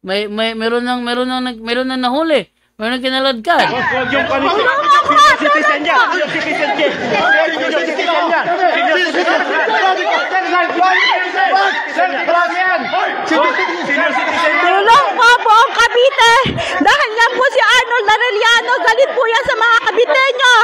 Meron nang nahuli. Meron nang kinaladkad. Yung citizen niya. Yung citizen niya. Yung citizen niya. Tulong po buong Cavite. Dahil yan po si Arnold Arellano. Galit po yan sa mga Caviteño.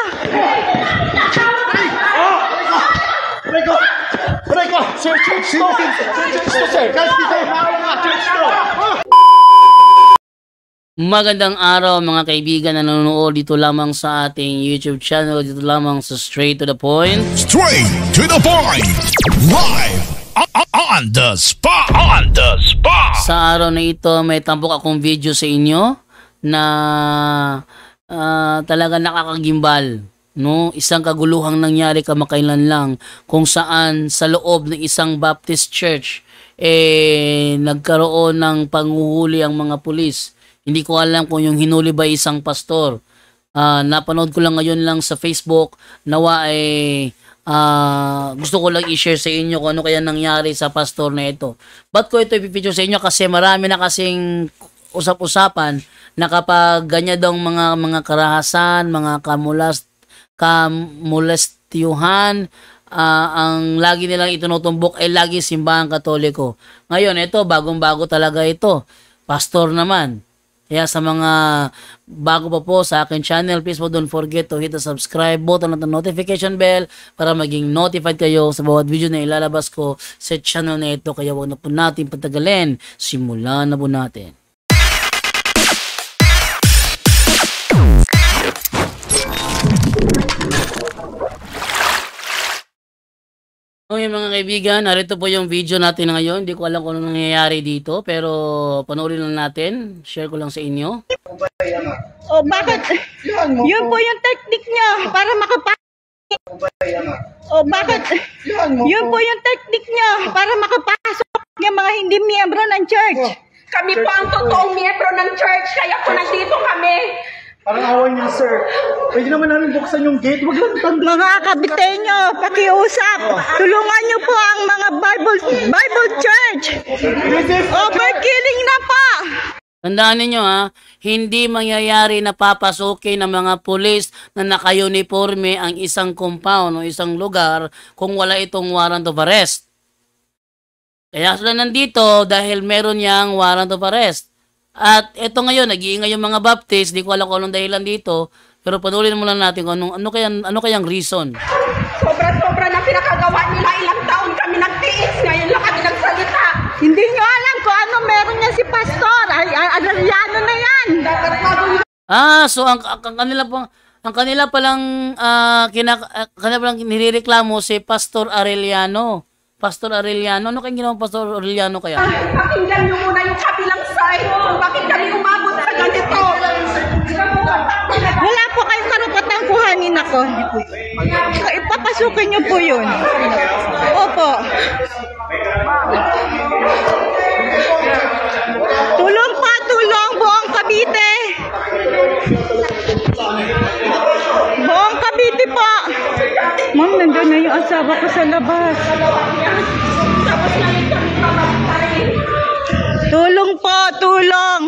Magandang araw mga kaibigan na nanonood dito lamang sa ating YouTube channel, dito lamang sa Straight to the Point. Straight to the Point. Live on the spot. On the spot. Sa araw na ito, may tampok akong video sa inyo na talaga nakakagimbal. No, isang kaguluhang nangyari kamakailan lang kung saan sa loob ng isang Baptist church nagkaroon ng panghuhuli ang mga pulis. Hindi ko alam kung yung hinuli ba isang pastor. Napanood ko lang ngayon lang sa Facebook. Nawa gusto ko lang i-share sa inyo kung ano kaya nangyari sa pastor na ito. Ba't ko ito i-feature sa inyo? Kasi marami na kasing usap-usapan na kapag ganyan daw mga karahasan, mga kamolestiyuhan, ang lagi nilang itinutumbok ay lagi simbahan Katoliko. Ngayon, ito, bagong-bago talaga ito. Pastor naman. Kaya sa mga bago pa po sa akin channel, please po don't forget to hit the subscribe button at the notification bell para maging notified kayo sa bawat video na ilalabas ko sa channel na ito. Kaya huwag na po natin patagalin. Simulan na po natin. Okay mga kaibigan, narito po yung video natin ngayon. Hindi ko alam kung ano nangyayari dito, pero panoorin lang natin. Share ko lang sa inyo. O bakit? Yun po yung technique niya para makapasok. O bakit? Yun po yung technique niya para makapasok yung mga hindi miyembro ng church. Kami po ang totoong miyembro ng church, kaya po nandito kami. Parang away niyo, sir. Pwede naman namin buksan yung gate. Wag lang tanda. Mga Caviteño, pakiusap. Tulungan niyo po ang mga Bible Church. Overkilling na pa. Tandaan ninyo hindi mangyayari na papasukin ng mga pulis na naka-uniforme ang isang compound o isang lugar kung wala itong warrant of arrest. Kaya sila nandito dahil meron niyang warrant of arrest. At eto ngayon, nag-iingay yung mga Baptist, di ko alam kung anong dahilan dito, pero panuloyin muna natin kung ano kayang reason. Sobra-sobra na pinakagawa nila, ilang taon kami nagtiis, ngayon lang kami nagsalita. Hindi nyo alam kung ano meron niya si Pastor. Arellano na yan. So ang kanila palang nirereklamo si Pastor Arellano. Pastor Arellano, ano kayang ginawa Pastor Arellano kaya? Pakinggan nyo muna yung kabilang side. Bakit kami umabot sa ganito? Wala po kayong karapatang kuhanin ako. Ipapasukin niyo po yun. Opo. Tulong pa, tulong buong Cavite. Buong Cavite po. Ma'am, nandun na yung asawa ko sa labas. Tulong po, tulong.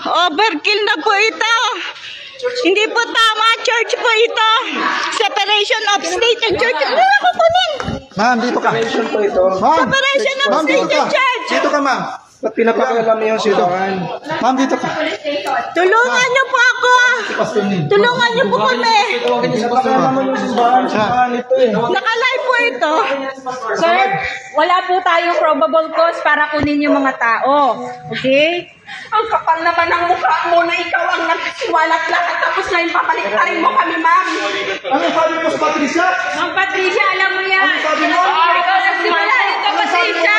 Overkill na po ito. Hindi po tama, church po ito. Separation of state and church. Ano ako po nun? Ma'am, dito ka. Separation po ito. Separation of state and church. Dito ka, ma'am. Ba't pinapakailan mo yung silangan? Ma'am, dito ka. Tulungan niyo po ako. Tulungan niyo po kami. Naka-live po ito. Sir, wala po tayong probable cause para kunin yung mga tao. Okay? Ang kapal naman ng mukha mo na ikaw ang nagsiwalat lahat tapos ngayon papaliktarin mo kami, ma'am. Ano sabi mo sa Patricia? Ma'am Patricia, alam mo yan. Ano sabi mo? Ikaw nagsiwalat ito, Patricia.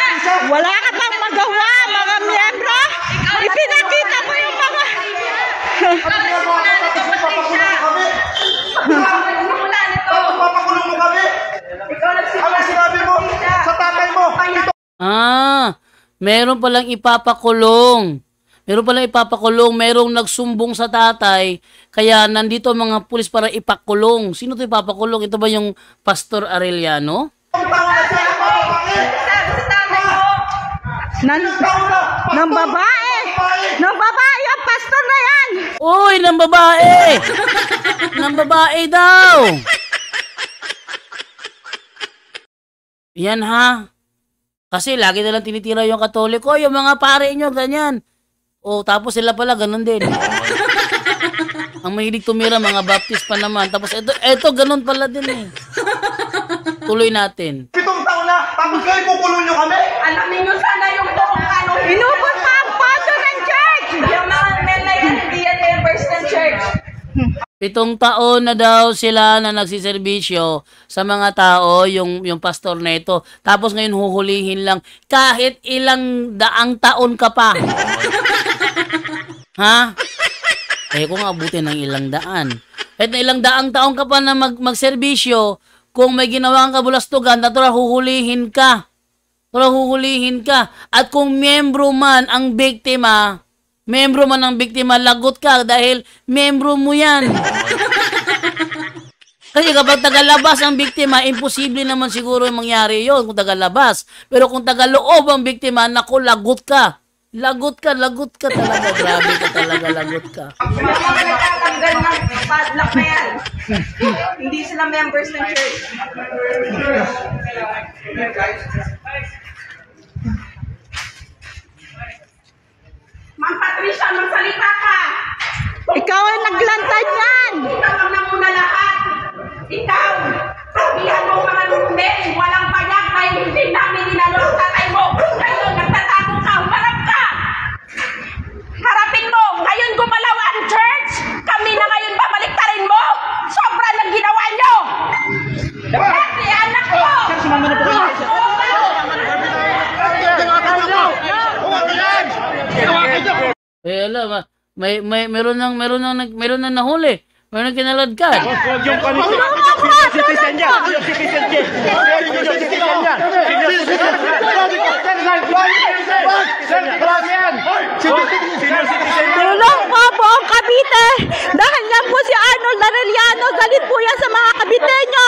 Wala ka pang magawa, mga miyembro. Ipinakita mo yung mga... Ikaw nagsimulan ito, Patricia. Nagsimulan ito. Papakulong mo kami. Ikaw nagsimulan Ano sinabi mo sa tatay mo? Meron palang ipapakulong. Merong nagsumbong sa tatay, kaya nandito mga pulis para ipakulong. Sino to ipapakulong? Ito ba yung Pastor Arellano? Ng babae! Ng babae ang pastor na yan! Uy, ng babae! Ng babae daw! Yan ha. Kasi lagi na lang tinitira yung Katoliko, yung mga pare nyo, ganyan. O, tapos sila pala, ganun din. Ang mahilig tumira, mga baptist pa naman. Tapos ito ganun pala din eh. Tuloy natin. 7 taon na, tapos kayo kukulong nyo kami? Alam niyo sana yung buong ano. Inubos pa ang pondo ng church! Yung mga men na yan, hindi yan members ng church. 7 taon na daw sila na nagsiservisyo sa mga tao, yung pastor na ito. Tapos ngayon huhulihin lang kahit ilang daang taon ka pa. Ha? Eh kung abutin ng ilang daan. At na ilang daang taon ka pa na magserbisyo, kung may ginawa kang kabulastugan, natural huhulihin ka. Natural huhulihin ka. At kung miyembro man ang biktima, lagot ka dahil miyembro mo yan. Kasi kapag tagalabas ang biktima, imposible naman siguro yung mangyari yun kung tagalabas. Pero kung tagaloob ang biktima, naku, lagot ka. Lagot ka talaga. Grabe ka talaga, lagot ka. Yung mga nagtatanggal ng padlock na yan, hindi sila members ng church. Ma'am Patricia, magsalita ka! Ikaw ang naglantad yan! Ikaw ang namuna lahat! Ikaw! Sabihan mo mga men, walang payag dahil hindi namin inano ang tatay mo! Ngayon, nagtatago ka, humarap ka! Harapin mo! Ngayon gumalaw ang church! Kami na ngayon babaliktarin mo! Sobra ng ginawa nyo! Pati anak ko! Eh, alam, meron nang nahuli. Meron nang kinaladkad. Huwag yung senior citizen niya. Senior citizen niya. Senior citizen niya. Senior citizen niya. Tulong po buong Cavite! Dahil yan po si Arnold Arellano, galit po yan sa mga Caviteño!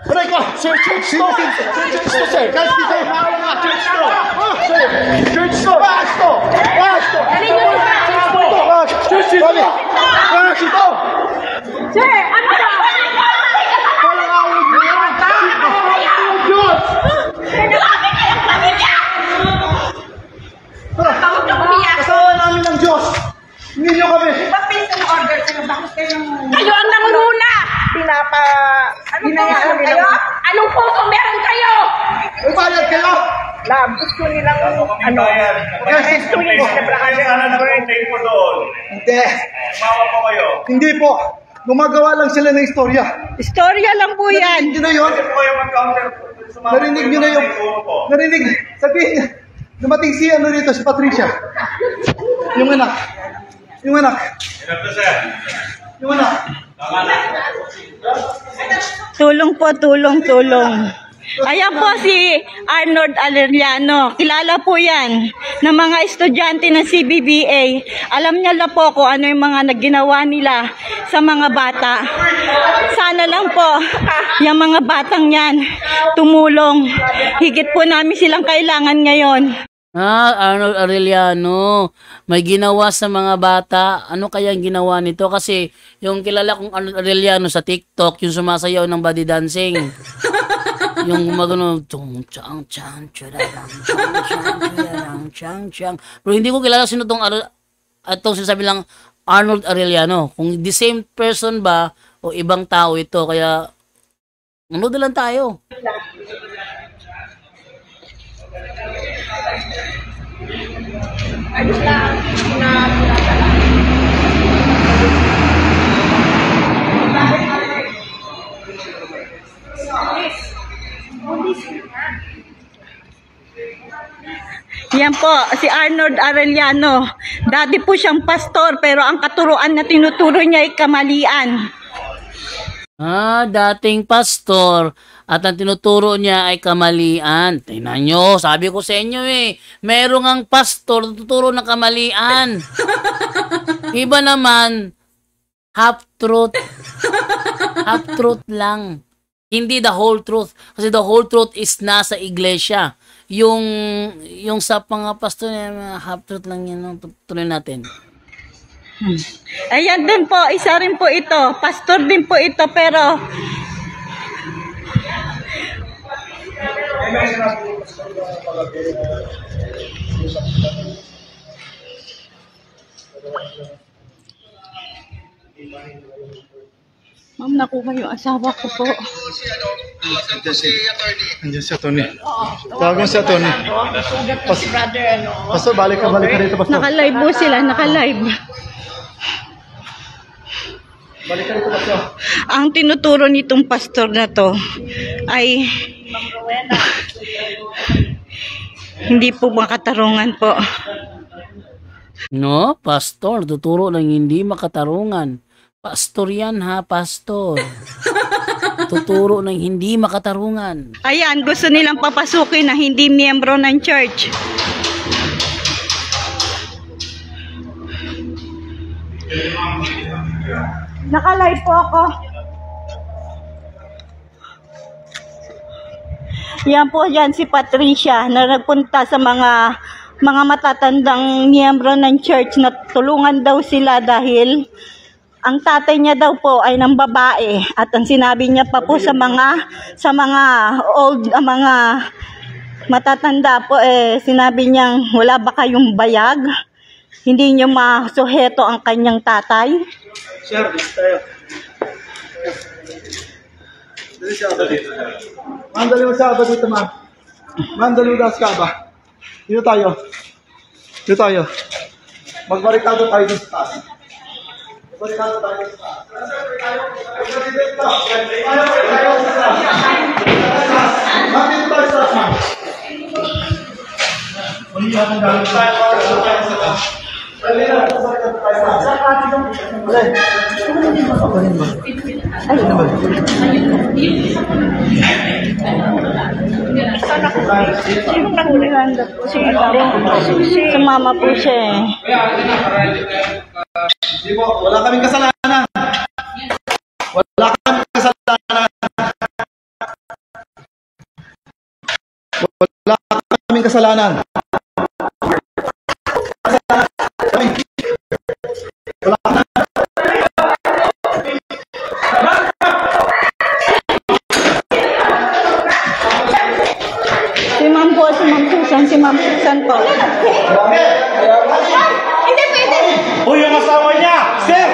Prego, sir, church store. Church store, sir. Kahit di tayo hawak nga, church store. Sir, church store. Pasto. Church store. Church store. Sir, ano ba? Walang awag mo yan. Diyos. Grabe kayong pamilya! Tawag na umiyak! Kasama namin ng Diyos. Hindi nyo kami. Bakit ang order kayo? Bakit kayo ang nangunguna! Hinayaan kayo? Anong puso meron kayo? Umayad kayo. Gusto nilang Guys, gusto nilang mo doon. Hindi. Hindi po. Gumagawa lang sila ng istorya. Istorya lang po yan! Narinig nyo na yun? Narinig nyo na yun? Narinig. Sabihin, dumating si ano rito, si Patricia. Yung anak. Yung anak. Yung anak. Tulong po, tulong. Ayan po si Arnold Arellano. Kilala po yan ng mga estudyante ng CBBA. Alam niya na po kung ano yung mga nagginawa nila sa mga bata. Sana lang po yung mga batang yan tumulong. Higit po namin silang kailangan ngayon. Arnold Arellano, may ginawa sa mga bata. Ano kaya ang ginawa nito? Kasi yung kilala kong Arnold Arellano sa TikTok, yung sumasayaw ng body dancing. Yung magano, chang chang churang chang chang. Pero hindi ko kilala sino tong atong sinasabi lang Arnold Arellano. Kung the same person ba o ibang tao ito, kaya manood lang tayo. Yan po, si Arnold Arellano. Dati po siyang pastor, pero ang katuruan na tinuturo niya ay kamalian. Dating pastor at ang tinuturo niya ay kamalian. Tingnan nyo, sabi ko sa inyo merong ang pastor tuturo ng kamalian. Iba naman, half truth. Half truth lang. Hindi the whole truth. Kasi the whole truth is nasa iglesia. Yung sa mga pastor, half truth lang yan. Tuloy natin. Ayan din po, isa rin po ito. Pastor din po ito, pero ma'am, nakuha yung asawa ko po. Andiyan si Tony. Tawagan si Tony. Pastor, balik ka dito, Pastor. Naka-live po sila, naka-live. Balik ka dito, Pastor. Ang tinuturo nitong pastor na to ay hindi po makatarungan po. No, pastor, tuturo ng hindi makatarungan. Pastor yan ha, pastor. Tuturo ng hindi makatarungan. Ayan, gusto nilang papasukin na hindi miyembro ng church. Naka-live po ako. Yan po yan si Patricia na nagpunta sa mga matatandang miyembro ng church na tulungan daw sila dahil ang tatay niya daw po ay ng babae at ang sinabi niya pa po sa mga old mga matatanda po sinabi niyang wala ba kayong bayag? Hindi niyo masuheto ang kanyang tatay. Sir, tayo. Mandali mo sa aba dito, ma'am. Mandali mo daw sa aba. Dito tayo. Magbarikado tayo dito sa taas. Magbarikado tayo dito sa taas. Ma'am, dito tayo sa taas, ma'am. Sumama po siya eh. Hindi po, wala kaming kasalanan. Wala kaming kasalanan. Wala kaming kasalanan. Si Ma'am Susan po. Hindi pwede. Uy, yung asawa niya! Sir!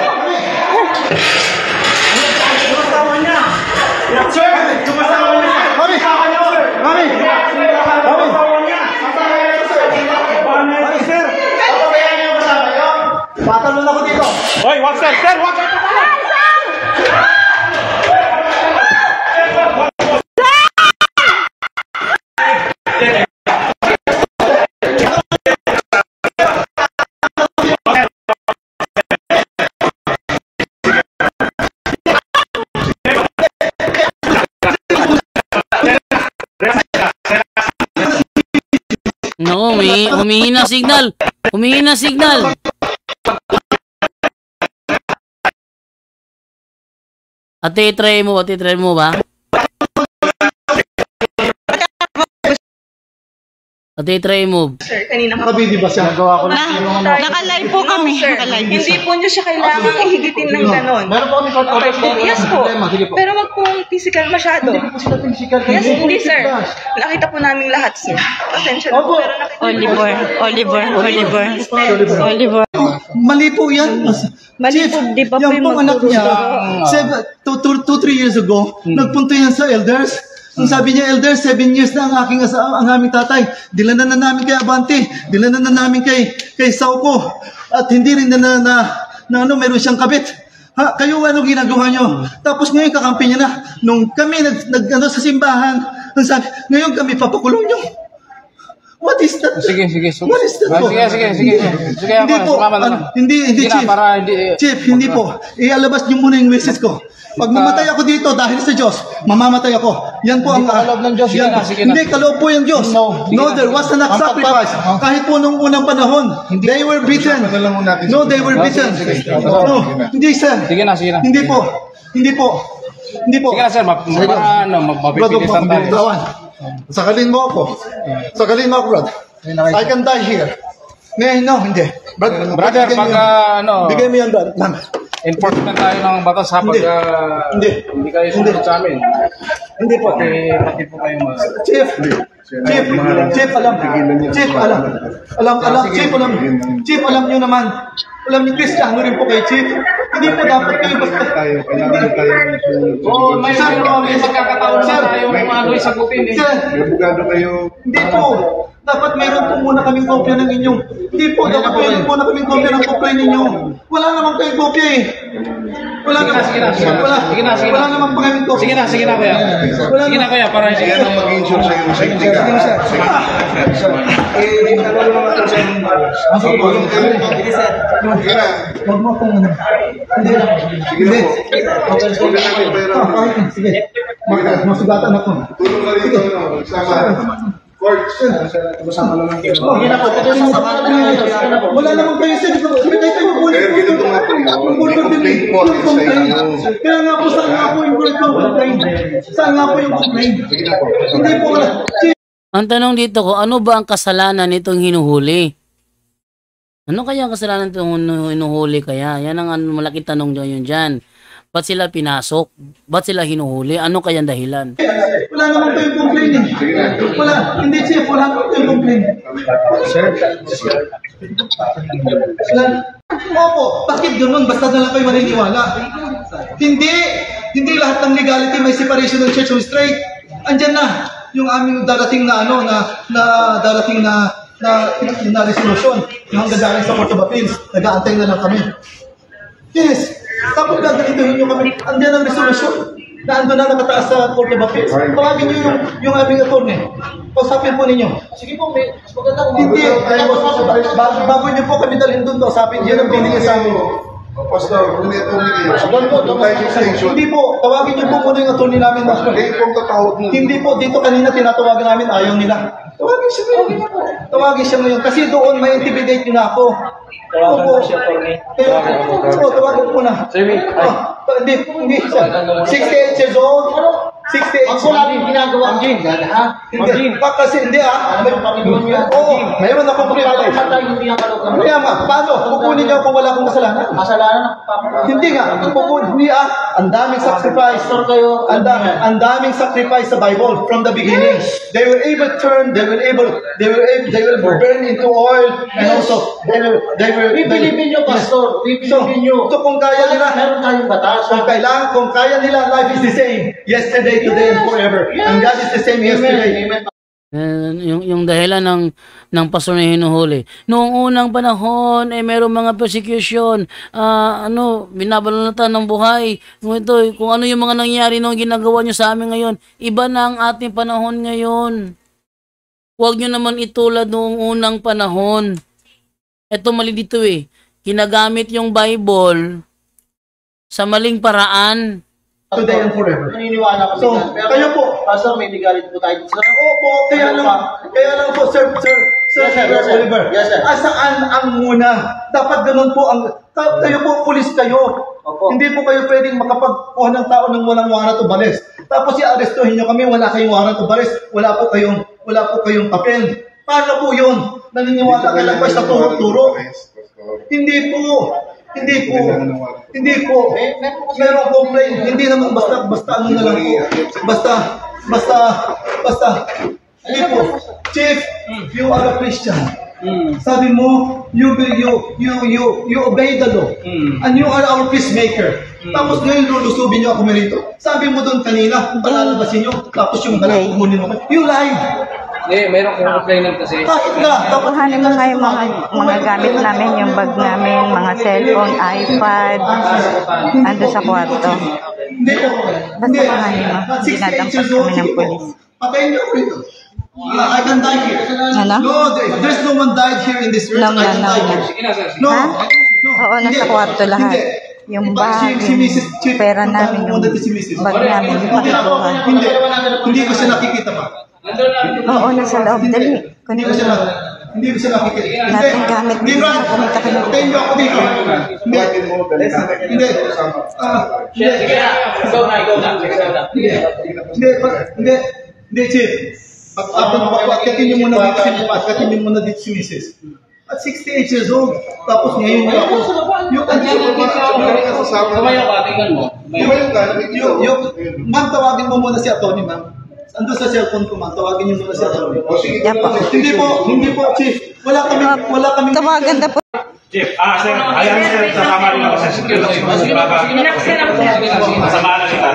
Yung asawa niya! Sir! Yung asawa niya! Mami! Mami! Mami! Mami, sir! Papabayaan niyo yung asawa niyo? Patalon ako dito! Uy, wag sir! Sir, wag! No, humihina signal. Humihina signal. Ate, try mo ba? Ate, try mo. Sir, kanina ka Nakabidi ba siya? Nagawa ko lang. Naka-live po kami. sir, Naka-live. hindi po niyo siya kailangan ihigitin ng ganon. Meron po kami court order po. Yes po. Sige po. Pero wag pong physical masyado. Hindi po sila physical. Yes, hindi sir. Nakita po namin lahat sir. Pasensya na po, pero nakita Oliver. Mali po yan. Mali po, di ba po yan yung pong anak niya, 2-3 years ago, nagpunta yan sa elders. Ang sabi niya, elder, 7 years na ang aking asawa, ang aming tatay. Dilanan na namin kay Abante. Dilanan na namin kay Sauko. At hindi rin na meron siyang kabit. Ha, kayo ano ginagawa niyo? Tapos ngayon kakampi niya na. Nung kami sa simbahan, ang sabi, ngayon kami papakulong niyo. What is that? Sige. What is that po? Sige Hindi ako, po. sumama na lang. Hindi, Chief. Chief, hindi po. Ialabas niyo muna yung wishes ko. Pag mamatay ako dito dahil sa Diyos, mamamatay ako. Yan po ang kaloob ng Diyos. Hindi, kaloob po yung Diyos. No, there was an sacrifice. Kahit po nung unang panahon, they were beaten. No, they were beaten. No, hindi sir. Sige na. Hindi po. Hindi po. Sige na sir, para ano, mabilisan tayo. Tawan. Sakalin mo ako. Sakalin mo ako, Brad. I can die here. No, hindi. Brother, pag bigay mo yan, Brad. enforcement tayo ng batas ha, pag hindi kayo sumunod sa amin. Hindi po. Pati po kayo Chief, alam. Chief, alam nyo naman. Alam niyo, Kristiyano rin po kayo, Chief. Hindi po dapat kayo basta. Oo, may magkakataon na tayo isagutin eh. May bugado kayo. Hindi po. Dapat mayroon po muna kaming kopya ng inyong. Hindi po, dapat mayroon muna kaming kopya ng kopya ninyo. Wala naman kayong kopya eh. Wala naman po kaming kopya. Sige na kuya. Sige na kuya, para sige na mag-insure sa iyo. Sige sir. Huwag mo akong ano. Hindi. Sige. Masugatan ako. Tulong ka rito, sama. Wala naman kayo sa dito. Kaya nga po, saan nga po yung complaint? Saan nga po yung complaint? Hindi po wala. Ang tanong dito ko, ano ba ang kasalanan nitong hinuhuli? Ano kaya ang kasalanan nitong hinuhuli kaya? Yan ang malaking tanong yun dyan. Ba't sila pinasok? Ba't sila hinuhuli? Ano kaya ang dahilan? Wala naman kayong complaint eh. Wala. Hindi, Chief. Wala naman kayong complaint. Sir? Opo. Bakit ganun? Basta na lang kayo maniniwala. Hindi lahat ng legality may separation ng church and state. Andyan na yung aming darating na darating na resolution. Yung hanggang darating sa Court of Appeals. Nag-aantay na lang kami. Yes. Tapos gaganituhin nyo kami. Andiyan ang resolution. Na ando na nakataas sa Court of Appeals. Tawagin nyo yung aming attorney. Kausapin po ninyo. Sige po, may maganda kung hindi. Bago nyo po kami dalhin doon, kausapin. Yan ang binigay sa amin. Pastor, kung ito niyo, hindi po, tawagin niyo po muna yung attorney namin. Hindi po, dito kanina tinatawagan namin, ayaw nila. Tawagin siya ngayon. Tawagin siya ngayon. Kasi doon may intimidate nyo na ako. Tawagan mo siya, attorney. Tawagin po na. Hindi siya. 68 years old. 68 years old. Ang ginagawa ang Jim. Hindi. Kasi hindi Oo, mayroon akong privilege. Kaya nga, paano? Pupunin niyo kung wala akong kasalanan. Hindi nga. Pupunin niya. Ang daming sacrifice. Ang daming sacrifice sa Bible from the beginning. They will burn into oil and also we believe in you, Pastor. We believe in you. So kung kaya nila, meron tayong batas. Kung kaya nila, life is the same. Yesterday, today, and forever. And God is the same yesterday. Yung dahilan ng pastor na hinuhuli. Noong unang panahon, mayroong mga persecution, binabalatan ng buhay. Kung ano yung mga nangyari nung ginagawa nyo sa amin ngayon, iba na ang ating panahon ngayon. Huwag nyo naman itulad noong unang panahon. Ito mali dito eh. Kinagamit yung Bible sa maling paraan. Today and forever. Naniniwala kami. So, kayo po. Pastor, may legality po tayo. Opo, kaya lang po, Sir Oliver. Yes, sir. Asaan ang muna? Dapat ganun po kayo po, pulis kayo. Opo. Hindi po kayo pwedeng makapagkuha ng tao ng walang warrant o balis. Tapos i-arestuhin nyo kami, wala kayong warrant o balis, wala po kayong papel. Paano po yun? Naniniwala ka lang ba sa turo-turo? Hindi po. Meron complaint. Hindi naman basta ano na lang po. Basta. Hindi po. Chief, you are a Christian. Sabi mo, you obey the law. And you are our peacemaker. Tapos ngayon lulusubin niyo ako merito. Sabi mo doon kanina, palalabasin niyo. Tapos yung balat kukunin mo. You lied. Mayroong complainant kasi. Bakit nga? Kuhanin mo nga yung mga gamit namin, yung bag namin, mga cellphone, iPad, ando sa kwarto. Hindi po. Basta kuhanin mo, dinatampas kami ng polis. Patayin niyo ako rito. I can die here. Ano? No, there's no one died here in this earth. No. I can die here. Sige na, sir. No. Ha? Oo, nasa kwarto lahat. Yung bag, yung pera namin, yung bag namin, yung pakikuha. Hindi ko siya nakikita pa. Oo, nasa loob. Dali. Hindi ko siya Hindi ko siya nakikita. Lahat ng gamit Hindi, dito Ron. sa pumunta kayo. Tayo niyo ako dito. Hindi. Hindi. Hindi, Chief. Pagkatin niyo muna dito si Mrs. At 68 years old, tapos ngayon niya ako. Yung Tumayo ka, tingnan mo. ma'am, tawagin mo muna si Atty. Ma'am. Ando sa cellphone ko, ma'am. Tawagin niyo muna si Atty. Yan po. Hindi po, Chief. Wala kami. Tawagan na po. Chief, sir, ayan sir, kasama rin ako sa security. Kasama na kita,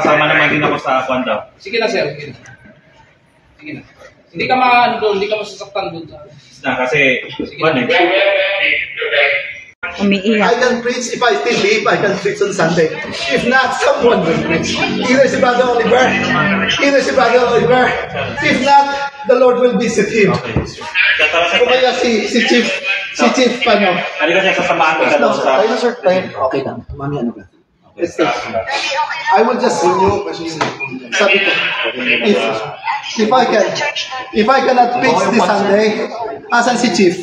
kasama naman din ako sa kwan daw. Sige na, sir. Sige na. Hindi ka maano doon, hindi ka masasaktan doon. Kasi, kwan eh. Umiiyak. I can preach if I still live. I can preach on Sunday. If not, someone will preach. Either si Brother Oliver. If not, the Lord will visit him. O kaya si Chief paano? Halika siya, sasamahan ko siya daw sa... Tayo na, sir. Okay lang. Mami, ano ba? I will just sabi ko, if I cannot preach this Sunday, asan si Chief?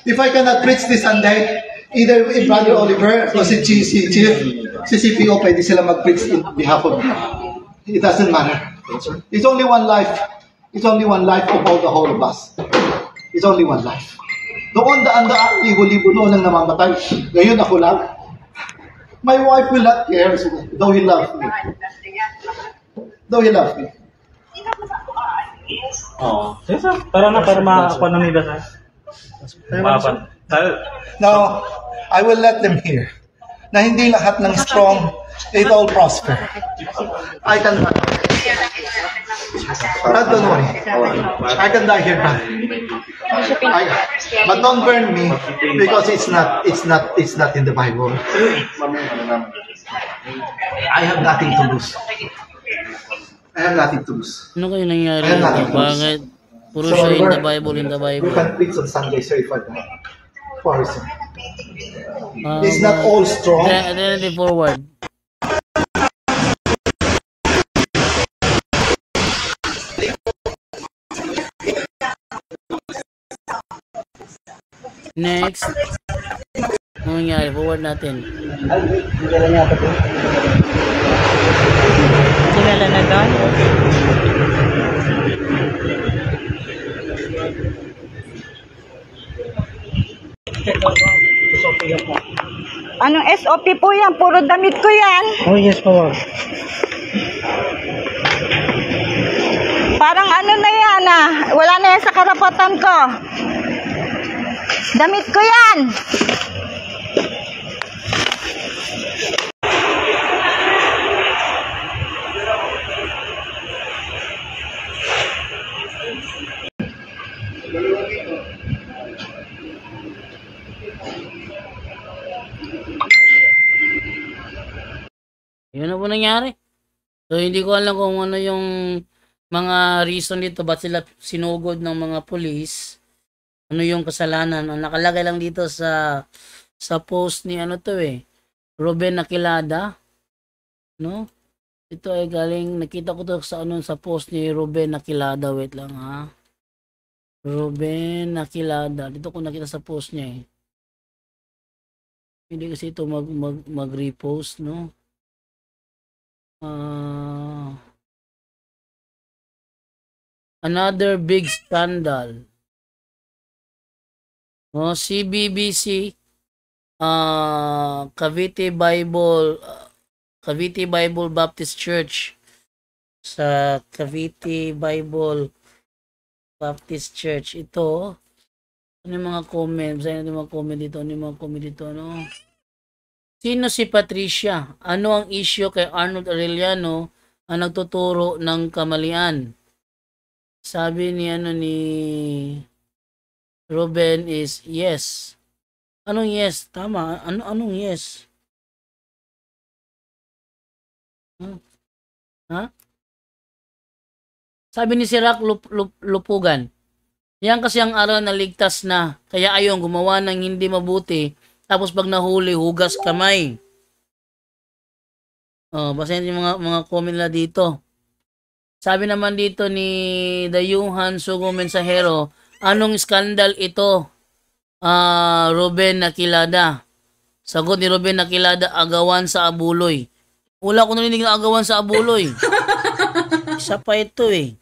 If I cannot preach this Sunday, either Brother Oliver o si Chief, si CPO, pwede sila mag-preach in behalf of me. It doesn't matter. It's only one life. It's only one life of all the whole of us. It's only one life. Doon daan-daan, libo-libo doon ang namamatay. Ngayon ako lang. My wife will not care, though he loves me. Oo. Sige sir, tara na, para makakuha na nila sir. Now, I will let them hear na hindi lahat ng strong, it all prosper. I can die. Don't worry. I can die here, but don't burn me because it's not in the Bible. I have nothing to lose. Ano kayo nangyari Ayan na. dito? Bakit? Puro siya in the Bible. You can preach on Sunday, sir, if I can. For sir. Ah, It's not all strong. Identity forward. Next. Ano nangyari? Forward natin. Kilala na doon. Anong SOP po yan? Puro damit ko yan. Oh, yes po. Parang ano na yan wala na yan sa karapatan ko. Damit ko yan. Yun na po nangyari. So, hindi ko alam kung ano yung mga reason dito. Ba't sila sinugod ng mga police? Ano yung kasalanan? Ang nakalagay lang dito sa post ni Ruben Aquilada. No? Ito ay galing, nakita ko to sa post ni Ruben Aquilada. Wait lang ha. Ruben Aquilada. Dito ko nakita sa post niya Hindi kasi ito mag-repost, no? Another big scandal. CBBC Cavite Bible Baptist Church sa Cavite Bible Baptist Church. Ito, ano yung mga comments? Ano yung mga comment dito? No? Sino si Patricia? Ano ang issue kay Arnold Arellano ang nagtuturo ng kamalian? Sabi ni Ruben is yes. Anong yes? Tama. Anong yes? Ha? Sabi ni Sirac Lupugan, yan kasi ang araw na ligtas na, kaya ayaw gumawa ng hindi mabuti, tapos pag nahuli, hugas kamay. Basahin yung mga comment nila dito. Sabi naman dito ni Dayuhan Sugo Mensahero, Anong skandal ito? Ruben Nakilada. Sagot ni Ruben Nakilada, agawan sa Abuloy. Wala ko narinig na agawan sa Abuloy. Isa pa ito eh.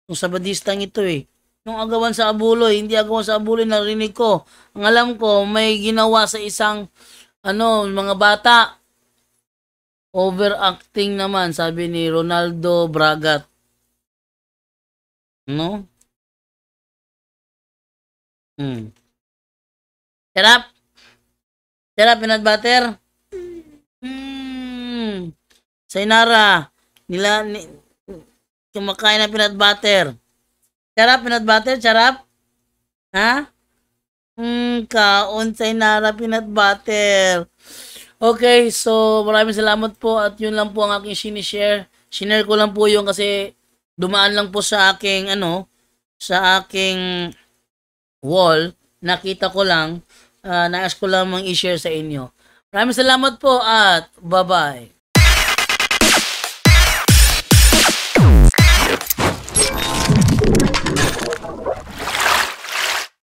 Yung sabadistang ito eh. Yung agawan sa Abuloy, hindi agawan sa Abuloy, narinig ko. Ang alam ko, may ginawa sa isang, mga bata. Overacting naman, sabi ni Ronaldo Bragat. No? Sarap? Sarap, peanut butter? Sainara, kumakain ng peanut butter. Sarap, peanut butter? Sarap? Ha? Kaon, Sainara, peanut butter. Okay, so maraming salamat po at yun lang po ang aking sinishare. Sinare ko lang po yun kasi dumaan lang po sa aking, sa aking wall. Nakita ko lang, nais ko lang mang i-share sa inyo. Maraming salamat po at bye-bye.